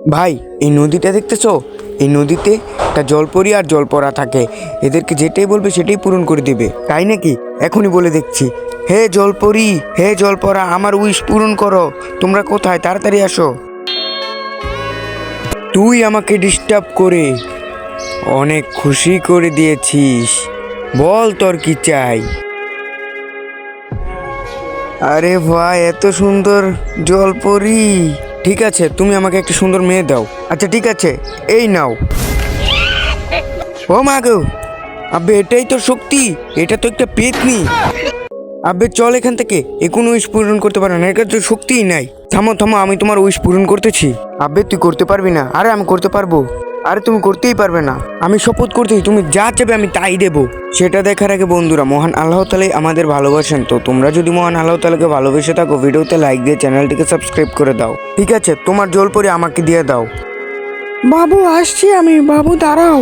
ভাই এই নদীটা দেখতেছো? এই নদীতে একটা জলপরি আর জলপরা থাকে। এদেরকে যেটাই বলবে সেটাই পূরণ করে দেবে। তাই নাকি? এখনই বলে দেখছি। হে জলপরি, হে জলপরা, আমার উইশ পূরণ করো। তোমরা কোথায়? তাড়াতাড়ি আসো। তুই আমাকে ডিস্টার্ব করে অনেক খুশি করে দিয়েছিস। বল তোর কি চাই? আরে ভাই, এত সুন্দর জলপরি। ঠিক আছে, তুমি আমাকে একটা সুন্দর মেয়ে দাও। আচ্ছা ঠিক আছে, এই নাও। ও মা গো, আবে এটাই তো শক্তি। এটা তো একটা পেতনি। আবে চল এখান থেকে। এ কোনো উইশ পূরণ করতে পারে না, এর কাছে তো শক্তিই নাই। থামো থামো, আমি তোমার উইশ পূরণ করতেছি। আবে তুই করতে পারবি না? আরে আমি করতে পারবো। আরে তুমি করতেই পারবে না। আমি শপথ করতেছি, তুমি যা চাইবে আমি তাই দেবো। সেটা দেখার আগে বন্ধুরা, মহান আল্লাহ তাআলাই আমাদের ভালোবাসেন। তো তোমরা যদি মহান আল্লাহ তাআলাকে ভালোবেসে থাকো, ভিডিওতে লাইক দিয়ে চ্যানেলটিকে সাবস্ক্রাইব করে দাও। ঠিক আছে, তোমার জলপরি আমাকে দিয়ে দাও। বাবু আসছি আমি। বাবু দাঁড়াও।